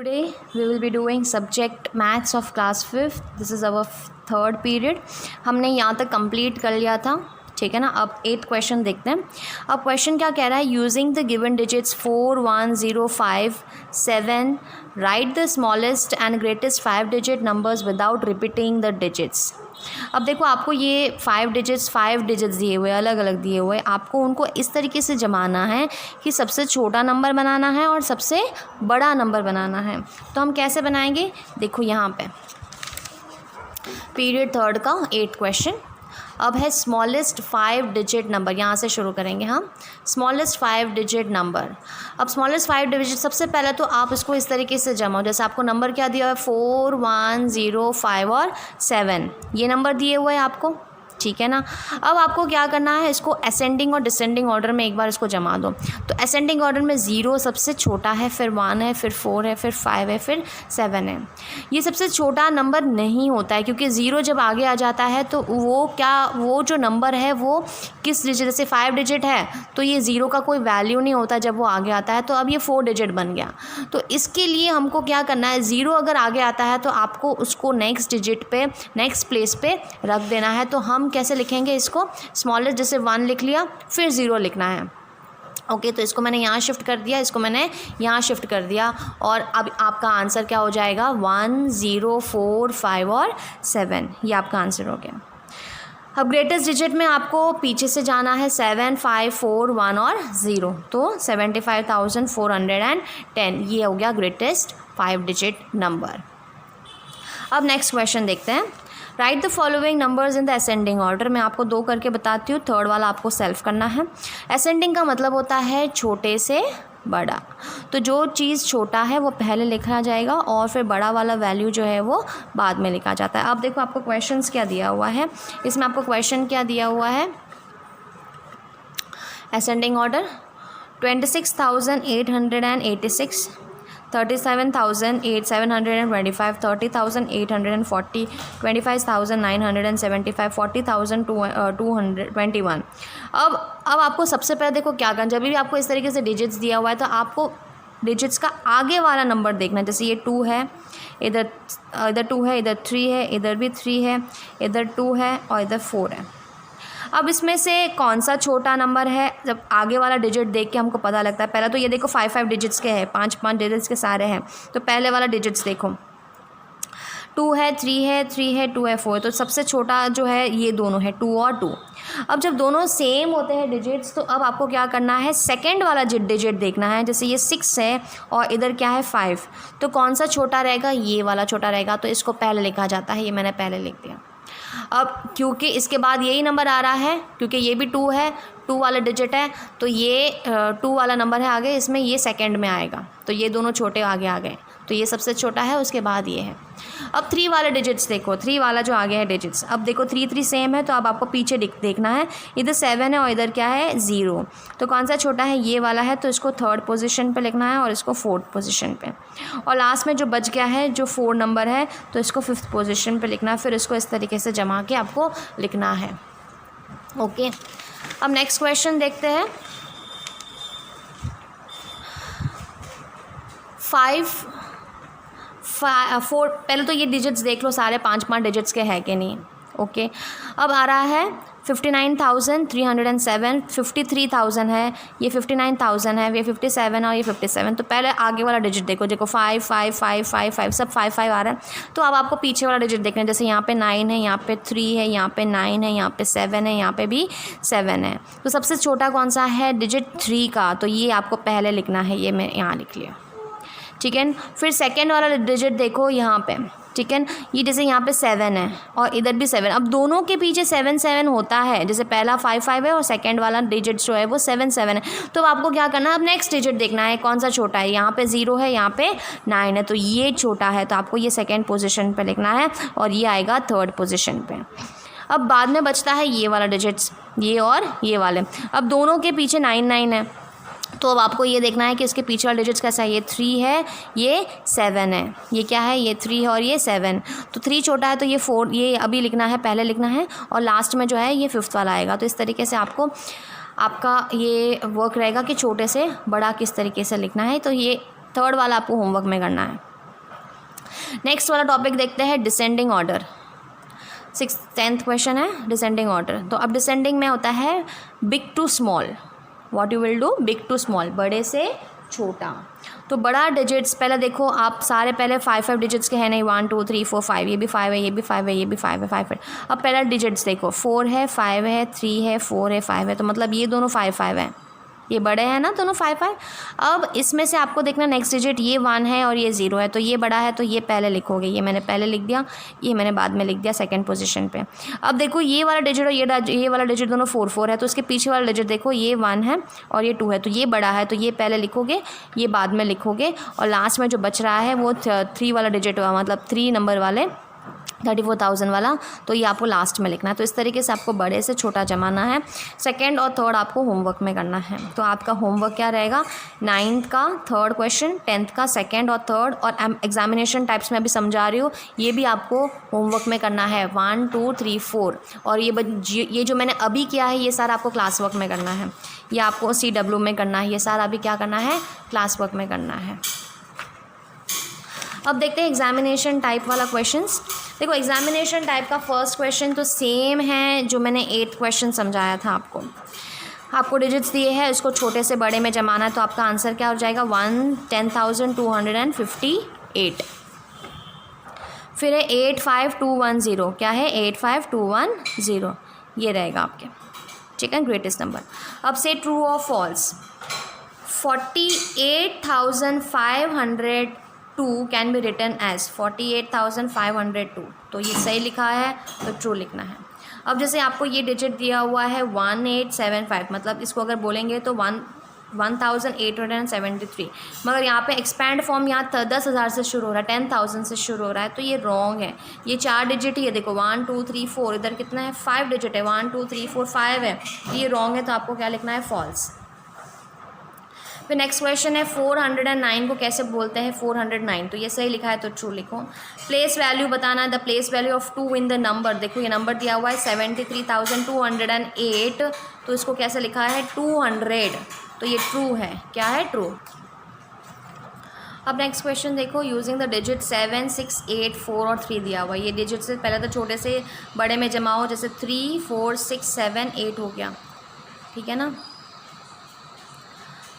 Today we will be doing subject maths of class 5th. This is our third period. हमने यहाँ तक complete कर लिया था, ठीक है ना। अब 8th क्वेश्चन देखते हैं। अब क्वेश्चन क्या कह रहा है, using the given digits 4, 1, 0, 5, 7 right the smallest and greatest 5 digit numbers without repeating the digits. अब देखो, आपको ये 5 डिजिट्स दिए हुए, अलग अलग दिए हुए, आपको उनको इस तरीके से जमाना है कि सबसे छोटा नंबर बनाना है और सबसे बड़ा नंबर बनाना है। तो हम कैसे बनाएंगे, देखो यहाँ पे पीरियड थर्ड का 8th क्वेश्चन। अब है स्मॉलेस्ट 5 डिजिट नंबर, यहाँ से शुरू करेंगे हम। Smallest 5 digit number. अब स्मॉलेस्ट 5 डिजिट, सबसे पहले तो आप इसको इस तरीके से जमाओ, जैसे आपको नंबर क्या दिया है 4, 1, 0, 5 और 7, ये नंबर दिए हुए हैं आपको, ठीक है ना। अब आपको क्या करना है, इसको असेंडिंग और डिसेंडिंग ऑर्डर में एक बार इसको जमा दो। तो असेंडिंग ऑर्डर में 0 सबसे छोटा है, फिर 1 है, फिर 4 है, फिर 5 है, फिर 7 है। ये सबसे छोटा नंबर नहीं होता है, क्योंकि 0 जब आगे आ जाता है तो वो जो नंबर है वो किस डिजिट, जैसे 5 डिजिट है तो ये 0 का कोई वैल्यू नहीं होता जब वो आगे आता है, तो अब ये 4 डिजिट बन गया। तो इसके लिए हमको क्या करना है, 0 अगर आगे आता है तो आपको उसको नेक्स्ट डिजिट पे, नेक्स्ट प्लेस पे रख देना है। तो हम कैसे लिखेंगे इसको, स्मॉलेस्ट जैसे 1 लिख लिया, फिर 0 लिखना है। ओके, तो इसको मैंने यहाँ शिफ्ट कर दिया, इसको मैंने यहाँ शिफ्ट कर दिया, और अब आपका आंसर क्या हो जाएगा, 1, 0, 4, 5 और 7, ये आपका आंसर हो गया। अब ग्रेटेस्ट डिजिट में आपको पीछे से जाना है, 7, 5, 4, 1 और 0, तो 75,410, ये हो गया ग्रेटेस्ट 5 डिजिट नंबर। अब नेक्स्ट क्वेश्चन देखते हैं। Right the following numbers in the ascending order. मैं आपको 2 करके बताती हूँ, थर्ड वाला आपको सेल्फ करना है। असेंडिंग का मतलब होता है छोटे से बड़ा, तो जो चीज़ छोटा है वो पहले लिखा जाएगा और फिर बड़ा वाला वैल्यू जो है वो बाद में लिखा जाता है। अब देखो आपको क्वेश्चंस क्या दिया हुआ है, इसमें आपको क्वेश्चन क्या दिया हुआ है, असेंडिंग ऑर्डर 26,886, 37,725, 30,840, 25,975, 40,221। अब आपको सबसे पहले देखो क्या करना, जब भी आपको इस तरीके से डिजिट्स दिया हुआ है तो आपको डिजिट्स का आगे वाला नंबर देखना है। जैसे ये 2 है, इधर 2 है, इधर 3 है, इधर भी 3 है, इधर 2 है और इधर 4 है। अब इसमें से कौन सा छोटा नंबर है, जब आगे वाला डिजिट देख के हमको पता लगता है। पहला तो ये देखो 5 डिजिट्स के हैं, 5 डिजिट्स के सारे हैं, तो पहले वाला डिजिट्स देखो, 2 है, 3 है, 3 है, 2 है, 4, तो सबसे छोटा जो है ये दोनों है, 2 और 2। अब जब दोनों सेम होते हैं डिजिट्स, तो अब आपको क्या करना है, सेकंड वाला डिजिट देखना है। जैसे ये 6 है और इधर क्या है 5, तो कौन सा छोटा रहेगा, ये वाला छोटा रहेगा, तो इसको पहले लिखा जाता है, ये मैंने पहले लिख दिया। अब क्योंकि इसके बाद यही नंबर आ रहा है, क्योंकि ये भी 2 है, 2 वाला डिजिट है, तो ये 2 वाला नंबर है आगे, इसमें ये सेकंड में आएगा, तो ये दोनों छोटे आगे आ गए, तो ये सबसे छोटा है, उसके बाद ये है। अब 3 वाले डिजिट्स देखो, 3 वाला जो आगे है डिजिट्स, अब देखो 3 सेम है, तो अब आपको पीछे देखना है, इधर 7 है और इधर क्या है 0, तो कौन सा छोटा है, ये वाला है, तो इसको 3rd पोजीशन पे लिखना है और इसको 4th पोजीशन पे, और लास्ट में जो बच गया है जो 4 नंबर है, तो इसको 5th पोजीशन पे लिखना है। फिर इसको इस तरीके से जमा के आपको लिखना है। ओके, अब नेक्स्ट क्वेश्चन देखते हैं। 4, पहले तो ये डिजिट्स देख लो, सारे 5 डिजिट्स के हैं कि नहीं। ओके, अब आ रहा है 59,307, 53,000 है, ये 59,000 है, ये 57 और ये 57। तो पहले आगे वाला डिजिट देखो, 5, 5, 5, 5, 5, सब 5 आ रहा है, तो अब आपको पीछे वाला डिजिट देखना है। जैसे यहाँ पे 9 है, यहाँ पे 3 है, यहाँ पे 9 है, यहाँ पे 7 है, यहाँ पे भी 7 है, तो सबसे छोटा कौन सा है, डिजिट 3 का, तो ये आपको पहले लिखना है, ये मैं यहाँ लिख लिया, ठीक है। फिर सेकेंड वाला डिजिट देखो यहाँ पे, ठीक है, ये जैसे यहाँ पे 7 है और इधर भी 7, अब दोनों के पीछे 7 होता है, जैसे पहला 5 है और सेकंड वाला डिजिट जो है वो 7 है, तो आपको क्या करना है, अब नेक्स्ट डिजिट देखना है कौन सा छोटा है। यहाँ पे 0 है, यहाँ पे 9 है, तो ये छोटा है, तो आपको ये 2nd पोजीशन पे लिखना है और ये आएगा 3rd पोजीशन पे। अब बाद में बचता है ये वाला डिजिट्स, ये और ये वाले, अब दोनों के पीछे 9 है, तो अब आपको ये देखना है कि इसके पीछे वाला डिजिट्स कैसा है, ये 3 है, ये 7 है, ये क्या है, ये 3 है और ये 7, तो 3 छोटा है, तो ये 4, ये अभी लिखना है, पहले लिखना है, और लास्ट में जो है ये 5th वाला आएगा। तो इस तरीके से आपको आपका ये वर्क रहेगा कि छोटे से बड़ा किस तरीके से लिखना है। तो ये 3rd वाला आपको होमवर्क में करना है। नेक्स्ट वाला टॉपिक देखते हैं डिसेंडिंग ऑर्डर। 10th क्वेश्चन है डिसेंडिंग ऑर्डर। तो अब डिसेंडिंग में होता है big to small. What you will do, big to small, बड़े से छोटा। तो बड़ा डिजिट्स पहले देखो आप सारे पहले 5 डिजिट्स के हैं नहीं, 1 2 3 4 5, ये भी 5 है, ये भी 5 है, ये भी 5 है, 5 है। अब पहला डिजिट्स देखो 4 है, 5 है, 3 है, 4 है, 5 है, तो मतलब ये दोनों 5 5 है, ये बड़े हैं ना दोनों 5 5। अब इसमें से आपको देखना नेक्स्ट डिजिट ये 1 है और ये 0 है, तो ये बड़ा है तो ये पहले लिखोगे, ये मैंने पहले लिख दिया, ये मैंने बाद में लिख दिया सेकंड पोजीशन पे। अब देखो ये वाला डिजिट और ये वाला डिजिट दोनों 4 4 है, तो इसके पीछे वाला डिजिट देखो ये 1 है और ये 2 है, तो ये बड़ा है तो ये पहले लिखोगे, ये बाद में लिखोगे, और लास्ट में जो बच रहा है वो 3 वाला डिजिट मतलब 3 नंबर वाले 34,000 वाला, तो ये आपको लास्ट में लिखना है। तो इस तरीके से आपको बड़े से छोटा जमाना है। सेकंड और थर्ड आपको होमवर्क में करना है। तो आपका होमवर्क क्या रहेगा, 9th का थर्ड क्वेश्चन, 10th का सेकंड और थर्ड, और एग्जामिनेशन टाइप्स में अभी समझा रही हूँ, ये भी आपको होमवर्क में करना है 1 2 3 4। और ये जो मैंने अभी किया है ये सारा आपको क्लास वर्क में करना है, ये आपको CW में करना है, ये सारा अभी क्या करना है, क्लास वर्क में करना है। अब देखते हैं एग्जामिनेशन टाइप वाला क्वेश्चंस। देखो एग्जामिनेशन टाइप का फर्स्ट क्वेश्चन तो सेम है जो मैंने 8th क्वेश्चन समझाया था आपको। आपको डिजिट्स दिए हैं, इसको छोटे से बड़े में जमाना है, तो आपका आंसर क्या हो जाएगा 10,258। फिर है 85210, क्या है 85210, ये रहेगा आपके, ठीक है, ग्रेटेस्ट नंबर। अब से ट्रू और false, 48,502 can be written as 48,502, तो ये सही लिखा है तो ट्रू लिखना है। अब जैसे आपको ये डिजिट दिया हुआ है 1875, मतलब इसको अगर बोलेंगे तो 1873, मगर यहाँ पे एक्सपैंड फॉर्म यहाँ 10,000 से शुरू हो रहा है, 10,000 से शुरू हो रहा है, तो ये रॉन्ग है। ये 4 डिजिट ही है, देखो 1 2 3 4, इधर कितना है 5 डिजिट है, 1 2 3 4 5 है, ये रॉन्ग है, तो आपको क्या लिखना है, फॉल्स। फिर नेक्स्ट क्वेश्चन है 409 को कैसे बोलते हैं 409, तो ये सही लिखा है तो ट्रू लिखो। प्लेस वैल्यू बताना है, the place value of 2 in the number, देखो ये नंबर दिया हुआ है 73,208, तो इसको कैसे लिखा है 200, तो ये ट्रू है, क्या है ट्रू। अब नेक्स्ट क्वेश्चन देखो, यूजिंग द डिजिट 7 6 8 4 और 3 दिया हुआ है, ये डिजिट से पहले तो छोटे से बड़े में जमाओ, जैसे 3 4 6 7 8 हो गया, ठीक है ना,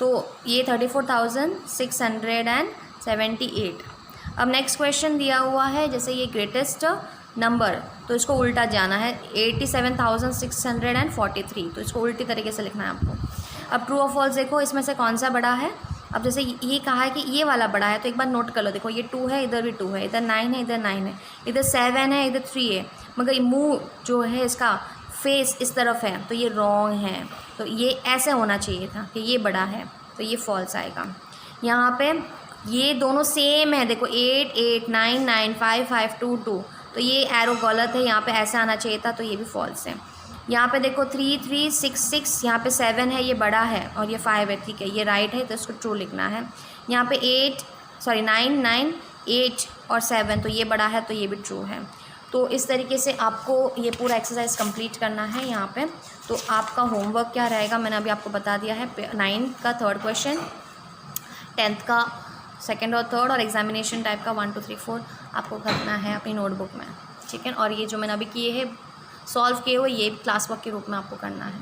तो ये 34,678। अब नेक्स्ट क्वेश्चन दिया हुआ है, जैसे ये ग्रेटेस्ट नंबर, तो इसको उल्टा जाना है 87,643, तो इसको उल्टी तरीके से लिखना है आपको। अब ट्रू और फॉल्स देखो, इसमें से कौन सा बड़ा है। अब जैसे ये कहा है कि ये वाला बड़ा है, तो एक बार नोट कर लो, देखो ये 2 है, इधर भी 2 है, इधर 9 है, इधर 9 है, इधर 7 है, इधर 3 है, मगर ये मुँह जो है इसका फेस इस तरफ है, तो ये रॉन्ग है, तो ये ऐसे होना चाहिए था कि ये बड़ा है, तो ये फॉल्स आएगा। यहाँ पे ये दोनों सेम है, देखो 8 8 9 9 5 5 2 2, तो ये एरो गलत है, यहाँ पे ऐसा आना चाहिए था, तो ये भी फॉल्स है। यहाँ पे देखो 3 3 6 6, यहाँ पे 7 है, ये बड़ा है, और ये 5 है, ठीक है, ये राइट है, तो इसको ट्रू लिखना है। यहाँ पे 9 9 8 और 7, तो ये बड़ा है, तो ये भी ट्रू है। तो इस तरीके से आपको ये पूरा एक्सरसाइज कंप्लीट करना है यहाँ पे। तो आपका होमवर्क क्या रहेगा, मैंने अभी आपको बता दिया है, 9th का थर्ड क्वेश्चन, 10th का सेकंड और थर्ड, और एग्जामिनेशन टाइप का 1 2 3 4 आपको करना है अपनी नोटबुक में, ठीक है। और ये जो मैंने अभी किए हैं सॉल्व किए हुए, ये क्लास वर्क के रूप में आपको करना है।